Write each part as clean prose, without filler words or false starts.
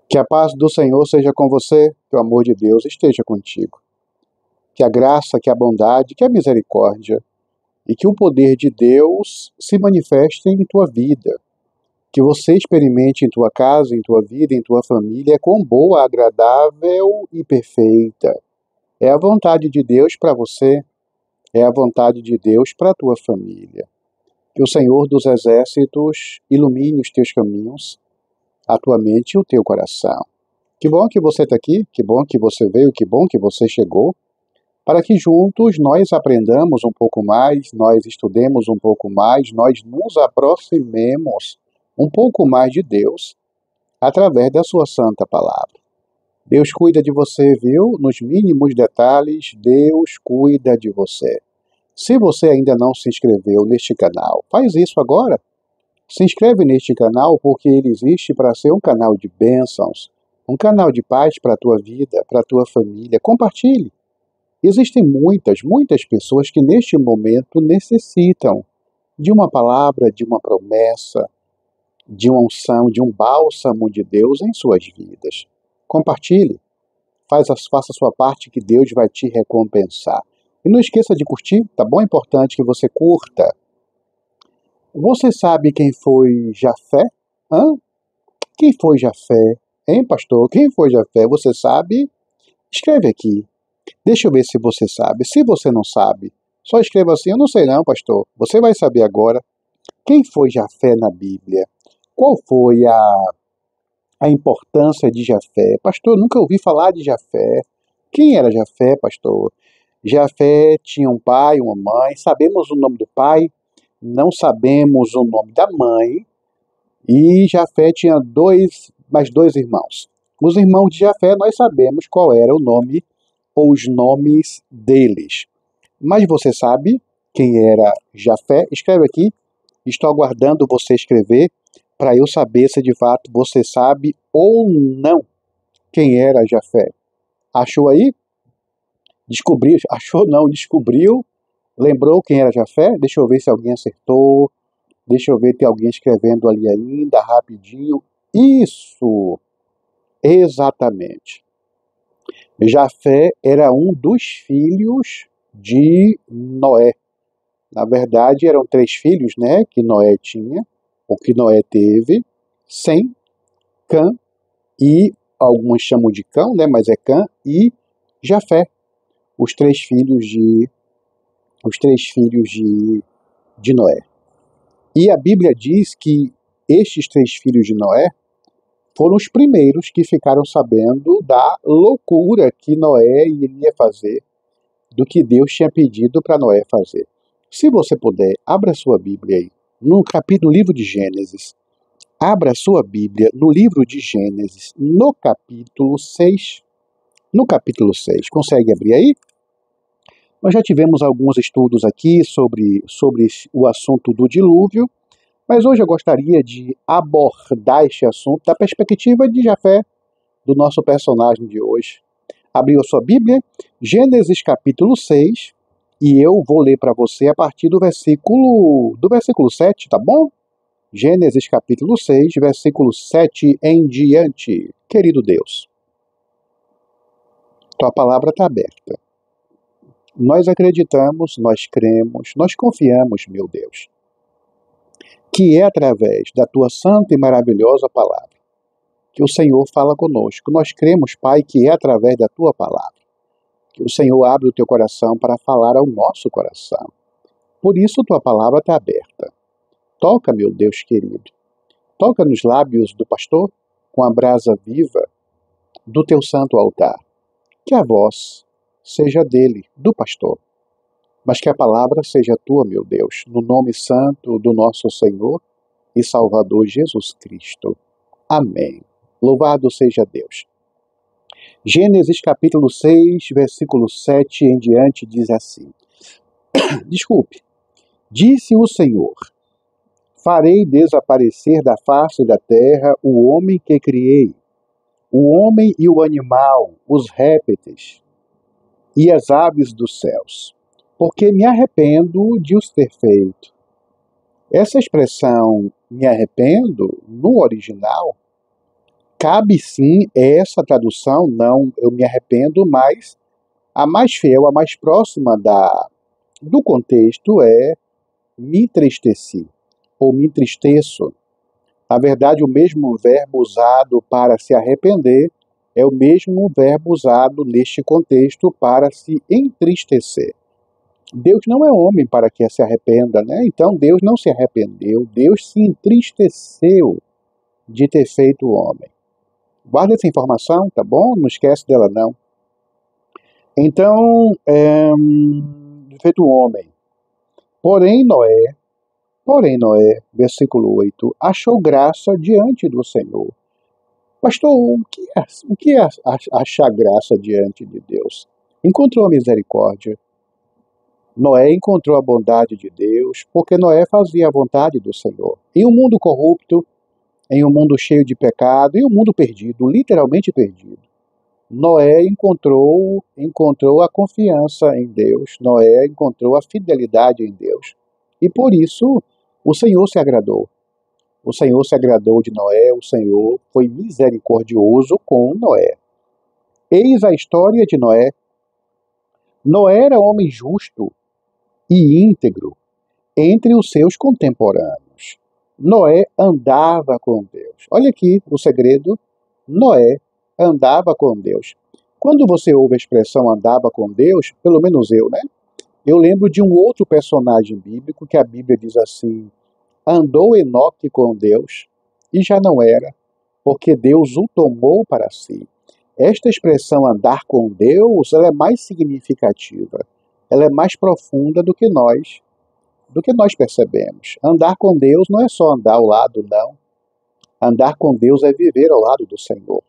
Que a paz do Senhor seja com você, que o amor de Deus esteja contigo. Que a graça, que a bondade, que a misericórdia e que o poder de Deus se manifestem em tua vida. Que você experimente em tua casa, em tua vida, em tua família, quão boa, agradável e perfeita é a vontade de Deus para você, é a vontade de Deus para a tua família. Que o Senhor dos Exércitos ilumine os teus caminhos, a tua mente e o teu coração. Que bom que você está aqui, que bom que você veio, que bom que você chegou, para que juntos nós aprendamos um pouco mais, nós estudemos um pouco mais, nós nos aproximemos um pouco mais de Deus através da sua santa palavra. Deus cuida de você, viu? Nos mínimos detalhes, Deus cuida de você. Se você ainda não se inscreveu neste canal, faz isso agora. Se inscreve neste canal porque ele existe para ser um canal de bênçãos, um canal de paz para a tua vida, para a tua família. Compartilhe. Existem muitas pessoas que neste momento necessitam de uma palavra, de uma promessa, de uma unção, de um bálsamo de Deus em suas vidas. Compartilhe. Faça a sua parte que Deus vai te recompensar. E não esqueça de curtir, tá bom? É importante que você curta. Você sabe quem foi Jafé? Quem foi Jafé? Hein, pastor? Quem foi Jafé? Você sabe? Escreve aqui. Deixa eu ver se você sabe. Se você não sabe, só escreva assim: eu não sei não, pastor. Você vai saber agora. Quem foi Jafé na Bíblia? Qual foi a importância de Jafé? Pastor, eu nunca ouvi falar de Jafé. Quem era Jafé, pastor? Jafé tinha um pai, uma mãe. Sabemos o nome do pai, não sabemos o nome da mãe. E Jafé tinha mais dois irmãos. Os irmãos de Jafé, nós sabemos qual era o nome ou os nomes deles. Mas você sabe quem era Jafé? Escreve aqui. Estou aguardando você escrever para eu saber se de fato você sabe ou não quem era Jafé. Achou aí? Descobriu? Achou não, descobriu? Lembrou quem era Jafé? Deixa eu ver se alguém acertou. Deixa eu ver, tem alguém escrevendo ali ainda, rapidinho. Isso! Exatamente. Jafé era um dos filhos de Noé. Na verdade, eram 3 filhos, né, que Noé tinha, ou que Noé teve: Sem, Cã e, alguns chamam de Cão, né, mas é Cã e Jafé. Os três filhos de Noé. E a Bíblia diz que estes 3 filhos de Noé foram os primeiros que ficaram sabendo da loucura que Noé iria fazer, do que Deus tinha pedido para Noé fazer. Se você puder, abra sua Bíblia aí, no livro de Gênesis. Abra sua Bíblia no livro de Gênesis, no capítulo 6. No capítulo 6, consegue abrir aí? Nós já tivemos alguns estudos aqui sobre o assunto do dilúvio, mas hoje eu gostaria de abordar este assunto da perspectiva de Jafé, do nosso personagem de hoje. Abriu a sua Bíblia, Gênesis capítulo 6, e eu vou ler para você a partir do versículo 7, tá bom? Gênesis capítulo 6, versículo 7 em diante. Querido Deus, tua palavra está aberta. Nós acreditamos, nós cremos, nós confiamos, meu Deus, que é através da tua santa e maravilhosa palavra que o Senhor fala conosco. Nós cremos, Pai, que é através da tua palavra que o Senhor abre o teu coração para falar ao nosso coração. Por isso, tua palavra está aberta. Toca, meu Deus querido. Toca nos lábios do pastor com a brasa viva do teu santo altar. Que a voz seja dele, do pastor, mas que a palavra seja tua, meu Deus, no nome santo do nosso Senhor e Salvador Jesus Cristo. Amém. Louvado seja Deus. Gênesis capítulo 6, versículo 7 em diante diz assim. Desculpe. Disse o Senhor: farei desaparecer da face da terra o homem que criei, o homem e o animal, os répteis e as aves dos céus, porque me arrependo de os ter feito. Essa expressão, me arrependo, no original, Cabe sim essa tradução, não eu me arrependo, mas a mais fiel, a mais próxima do contexto é me entristeci, ou me entristeço. Na verdade, o mesmo verbo usado para se arrepender é o mesmo verbo usado neste contexto para se entristecer. Deus não é homem para que se arrependa, né? Então Deus não se arrependeu, Deus se entristeceu de ter feito o homem. Guarda essa informação, tá bom? Não esquece dela não. Então, feito o homem. Porém Noé, versículo 8, achou graça diante do Senhor. Pastor, o que é achar graça diante de Deus? Encontrou a misericórdia. Noé encontrou a bondade de Deus, porque Noé fazia a vontade do Senhor. Em um mundo corrupto, em um mundo cheio de pecado, em um mundo perdido, literalmente perdido, Noé encontrou a confiança em Deus, Noé encontrou a fidelidade em Deus. E por isso o Senhor se agradou. O Senhor se agradou de Noé, o Senhor foi misericordioso com Noé. Eis a história de Noé. Noé era homem justo e íntegro entre os seus contemporâneos. Noé andava com Deus. Olha aqui o segredo. Noé andava com Deus. Quando você ouve a expressão andava com Deus, pelo menos eu, né? Eu lembro de um outro personagem bíblico que a Bíblia diz assim: andou Enoque com Deus e já não era, porque Deus o tomou para si. Esta expressão andar com Deus, ela é mais significativa, ela é mais profunda do que nós percebemos. Andar com Deus não é só andar ao lado, não. Andar com Deus é viver ao lado do Senhor.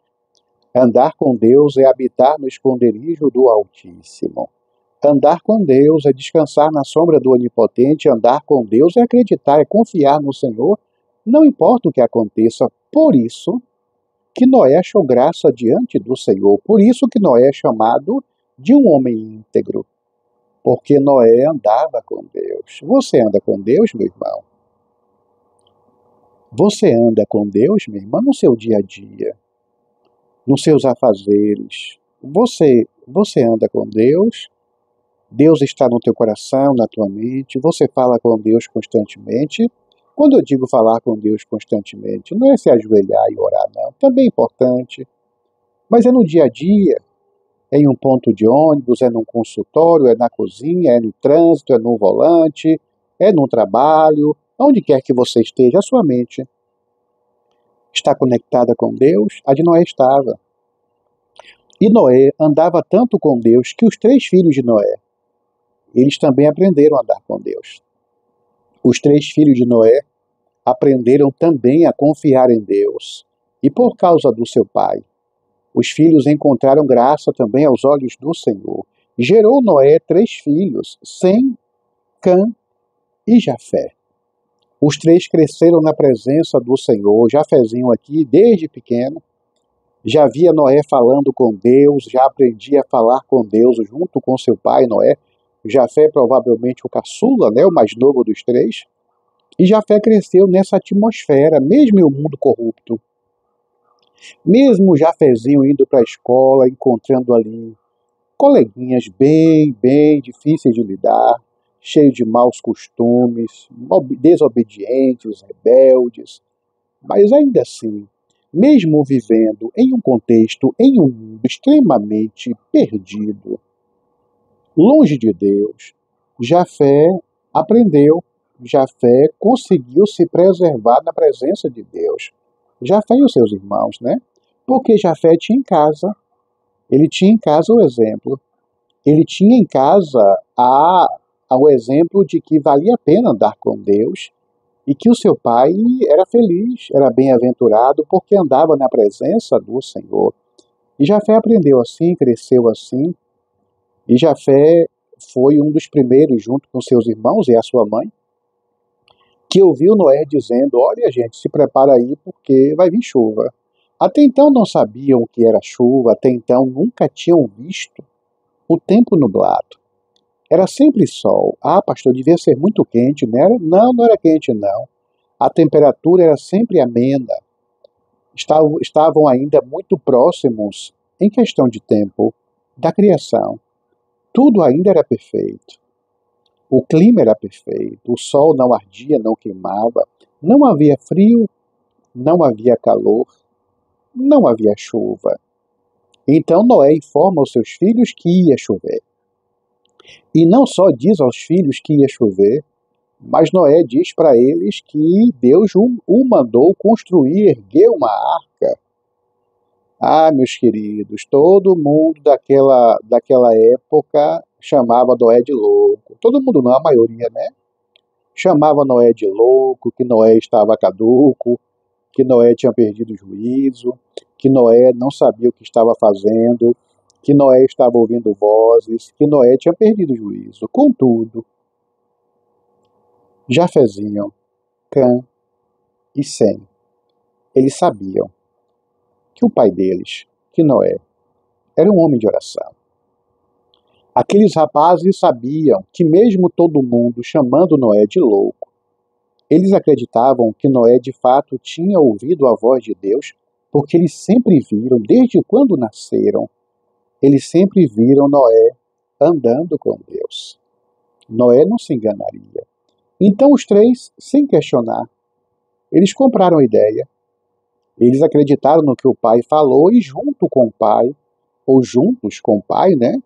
Andar com Deus é habitar no esconderijo do Altíssimo. Andar com Deus é descansar na sombra do Onipotente. Andar com Deus é acreditar, é confiar no Senhor, não importa o que aconteça. Por isso que Noé achou graça diante do Senhor. Por isso que Noé é chamado de um homem íntegro. Porque Noé andava com Deus. Você anda com Deus, meu irmão? Você anda com Deus, minha irmã, no seu dia a dia, nos seus afazeres. Você anda com Deus? Deus está no teu coração, na tua mente? Você fala com Deus constantemente? Quando eu digo falar com Deus constantemente, não é se ajoelhar e orar, não. Também é importante. Mas é no dia a dia. É em um ponto de ônibus, é num consultório, é na cozinha, é no trânsito, é no volante, é no trabalho, onde quer que você esteja, a sua mente está conectada com Deus? A de Noé estava. E Noé andava tanto com Deus que os 3 filhos de Noé, eles também aprenderam a andar com Deus. Os 3 filhos de Noé aprenderam também a confiar em Deus. E por causa do seu pai, os filhos encontraram graça também aos olhos do Senhor. Gerou Noé 3 filhos, Sem, Cã e Jafé. Os 3 cresceram na presença do Senhor. Jafezinho aqui, desde pequeno, já via Noé falando com Deus, já aprendia a falar com Deus junto com seu pai Noé. Jafé provavelmente o caçula, né, o mais novo dos 3. E Jafé cresceu nessa atmosfera, mesmo em um mundo corrupto. Mesmo Jafezinho indo para a escola, encontrando ali coleguinhas bem difíceis de lidar, cheios de maus costumes, desobedientes, rebeldes. Mas ainda assim, mesmo vivendo em um contexto, em um mundo extremamente perdido, longe de Deus, Jafé aprendeu, Jafé conseguiu se preservar na presença de Deus. Jafé e os seus irmãos, né? Porque Jafé tinha em casa, ele tinha em casa o exemplo, ele tinha em casa o exemplo de que valia a pena andar com Deus e que o seu pai era feliz, era bem-aventurado porque andava na presença do Senhor. E Jafé aprendeu assim, cresceu assim, e Jafé foi um dos primeiros, junto com seus irmãos e a sua mãe, que ouviu Noé dizendo: olha gente, se prepara aí porque vai vir chuva. Até então não sabiam o que era chuva, até então nunca tinham visto o tempo nublado. Era sempre sol. Ah, pastor, devia ser muito quente, né? Não, não era quente não. A temperatura era sempre amena. estavam ainda muito próximos, em questão de tempo, da criação. Tudo ainda era perfeito. O clima era perfeito, o sol não ardia, não queimava, não havia frio, não havia calor, não havia chuva. Então Noé informa aos seus filhos que ia chover. E não só diz aos filhos que ia chover, mas Noé diz para eles que Deus o mandou construir, erguer uma arca. Ah, meus queridos, todo mundo daquela época chamava Noé de louco. Todo mundo não, a maioria, né? Chamava Noé de louco, que Noé estava caduco, que Noé tinha perdido o juízo, que Noé não sabia o que estava fazendo, que Noé estava ouvindo vozes, que Noé tinha perdido o juízo. Contudo, Jafezinho, Cã e Sem, eles sabiam que o pai deles, que Noé, era um homem de oração. Aqueles rapazes sabiam que mesmo todo mundo chamando Noé de louco, eles acreditavam que Noé de fato tinha ouvido a voz de Deus, porque eles sempre viram, desde quando nasceram, eles sempre viram Noé andando com Deus. Noé não se enganaria. Então os três, sem questionar, eles compraram a ideia, eles acreditaram no que o pai falou e junto com o pai, ou juntos com o pai, né,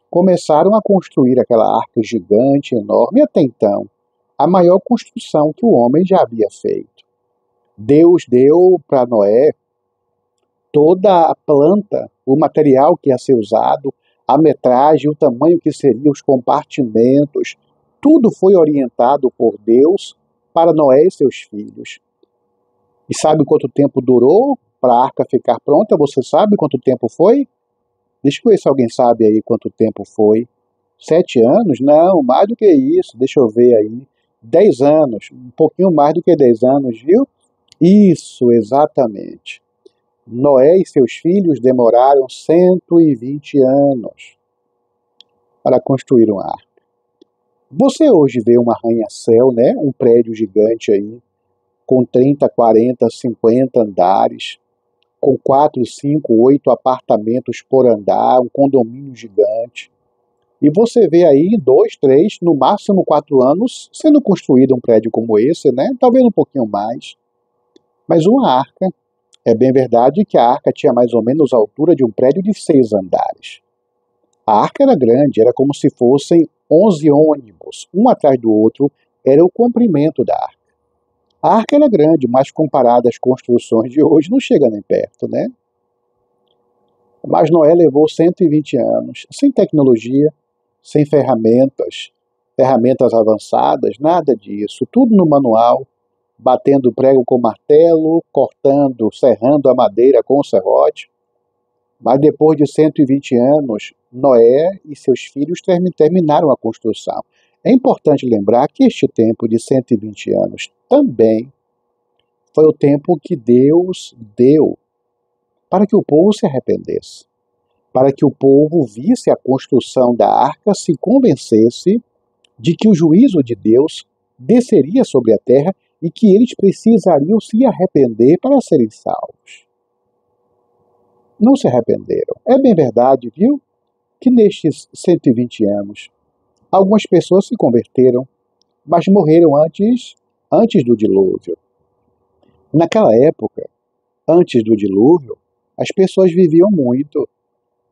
começaram a construir aquela arca gigante, enorme, até então, a maior construção que o homem já havia feito. Deus deu para Noé toda a planta, o material que ia ser usado, a metragem, o tamanho que seriam os compartimentos, tudo foi orientado por Deus para Noé e seus filhos. E sabe quanto tempo durou para a arca ficar pronta? Você sabe quanto tempo foi? Deixa eu ver se alguém sabe aí quanto tempo foi. 7 anos? Não, mais do que isso. Deixa eu ver aí. 10 anos. Um pouquinho mais do que 10 anos, viu? Isso, exatamente. Noé e seus filhos demoraram 120 anos para construir uma arca. Você hoje vê um arranha-céu, né? Um prédio gigante aí, com 30, 40, 50 andares, com 4, 5, 8 apartamentos por andar, um condomínio gigante. E você vê aí em 2, 3, no máximo 4 anos, sendo construído um prédio como esse, né? Talvez um pouquinho mais. Mas uma arca, é bem verdade que a arca tinha mais ou menos a altura de um prédio de 6 andares. A arca era grande, era como se fossem 11 ônibus, um atrás do outro, era o comprimento da arca. A arca era grande, mas comparada às construções de hoje, não chega nem perto, né? Mas Noé levou 120 anos, sem tecnologia, sem ferramentas avançadas, nada disso, tudo no manual, batendo prego com martelo, cortando, serrando a madeira com o serrote. Mas depois de 120 anos, Noé e seus filhos terminaram a construção. É importante lembrar que este tempo de 120 anos também foi o tempo que Deus deu para que o povo se arrependesse, para que o povo visse a construção da arca, se convencesse de que o juízo de Deus desceria sobre a terra e que eles precisariam se arrepender para serem salvos. Não se arrependeram. É bem verdade, viu, que nestes 120 anos, algumas pessoas se converteram, mas morreram antes do dilúvio. Naquela época, antes do dilúvio, as pessoas viviam muito,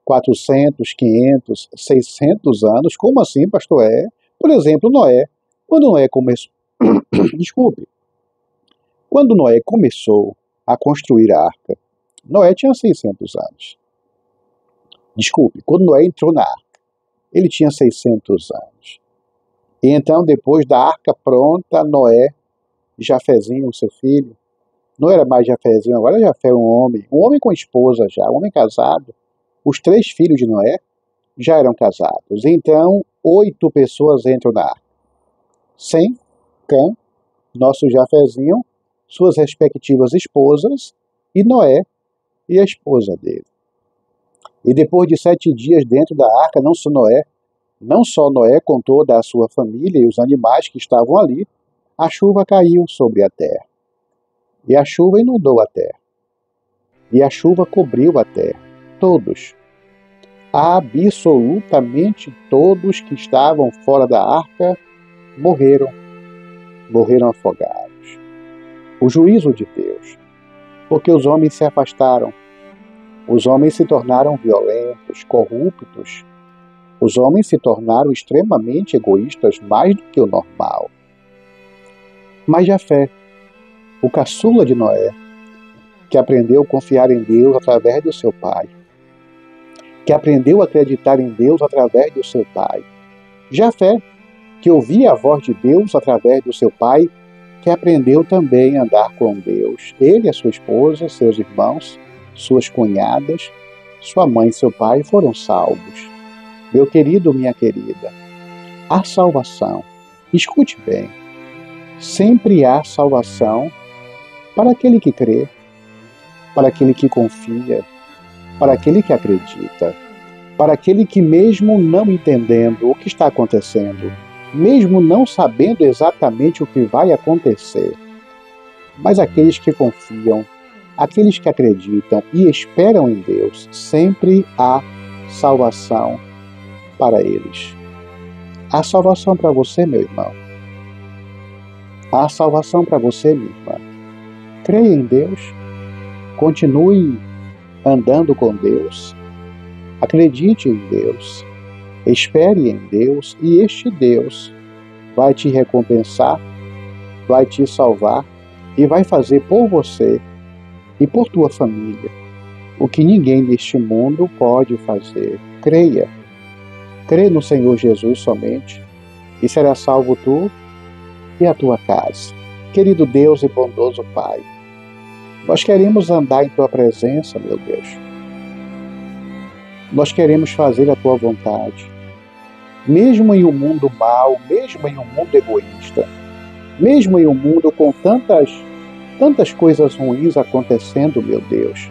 400, 500, 600 anos. Como assim, pastor? Por exemplo, Noé. Quando Noé começou, desculpe, quando Noé começou a construir a arca, Noé tinha 600 anos. Desculpe, quando Noé entrou na arca, ele tinha 600 anos. E então, depois da arca pronta, Noé, Jafezinho, seu filho, não era mais Jafezinho, agora Jafé é um homem com esposa já, um homem casado. Os 3 filhos de Noé já eram casados. Então, 8 pessoas entram na arca. Sem, Cã, nosso Jafezinho, suas respectivas esposas, e Noé e a esposa dele. E depois de 7 dias dentro da arca, não só Noé com toda a sua família e os animais que estavam ali, a chuva caiu sobre a terra. E a chuva inundou a terra. e a chuva cobriu a terra. Todos, absolutamente todos que estavam fora da arca, morreram afogados. O juízo de Deus, porque os homens se afastaram, os homens se tornaram violentos, corruptos, os homens se tornaram extremamente egoístas, mais do que o normal. Mas Jafé, o caçula de Noé, que aprendeu a confiar em Deus através do seu pai, que aprendeu a acreditar em Deus através do seu pai. Jafé, que ouvia a voz de Deus através do seu pai, que aprendeu também a andar com Deus. Ele, a sua esposa, seus irmãos, suas cunhadas, sua mãe e seu pai foram salvos. Meu querido, minha querida, há salvação. Escute bem. Sempre há salvação para aquele que crê, para aquele que confia, para aquele que acredita, para aquele que, mesmo não entendendo o que está acontecendo, mesmo não sabendo exatamente o que vai acontecer, mas aqueles que confiam, aqueles que acreditam e esperam em Deus, sempre há salvação para eles. Há salvação para você, meu irmão. Há salvação para você, minha irmã. Creia em Deus, continue andando com Deus, acredite em Deus, espere em Deus, e este Deus vai te recompensar, vai te salvar e vai fazer por você e por tua família o que ninguém neste mundo pode fazer. Creia, crê no Senhor Jesus somente, e será salvo tu e a tua casa. Querido Deus e bondoso Pai, nós queremos andar em tua presença, meu Deus. Nós queremos fazer a tua vontade. Mesmo em um mundo mau, mesmo em um mundo egoísta, mesmo em um mundo com tantas coisas ruins acontecendo, meu Deus,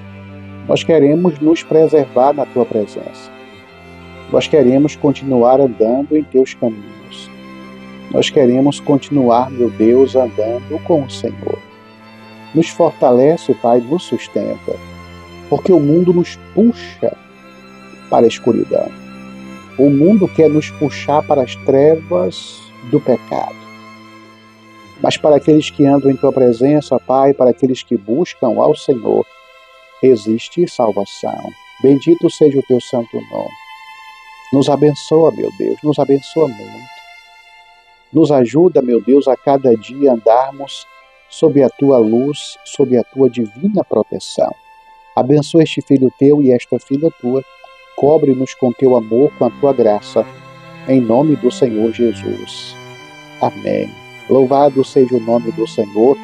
nós queremos nos preservar na tua presença. Nós queremos continuar andando em teus caminhos. Nós queremos continuar, meu Deus, andando com o Senhor. Nos fortalece, Pai, nos sustenta, porque o mundo nos puxa para a escuridão. O mundo quer nos puxar para as trevas do pecado. Mas para aqueles que andam em tua presença, Pai, para aqueles que buscam ao Senhor, existe salvação. Bendito seja o teu santo nome. Nos abençoa, meu Deus, nos abençoa muito. Nos ajuda, meu Deus, a cada dia andarmos sob a tua luz, sob a tua divina proteção. Abençoa este filho teu e esta filha tua. Cobre-nos com teu amor, com a tua graça, em nome do Senhor Jesus. Amém. Louvado seja o nome do Senhor.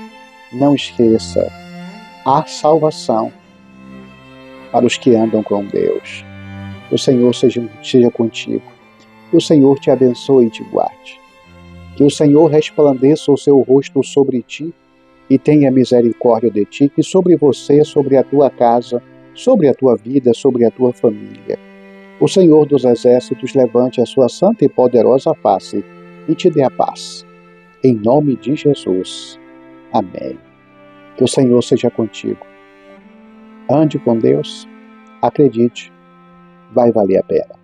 Não esqueça, há salvação para os que andam com Deus. O Senhor seja contigo. Que o Senhor te abençoe e te guarde. Que o Senhor resplandeça o seu rosto sobre ti e tenha misericórdia de ti, que sobre você, sobre a tua casa, sobre a tua vida, sobre a tua família, o Senhor dos Exércitos levante a sua santa e poderosa face e te dê a paz. Em nome de Jesus. Amém. Que o Senhor seja contigo. Ande com Deus, acredite, vai valer a pena.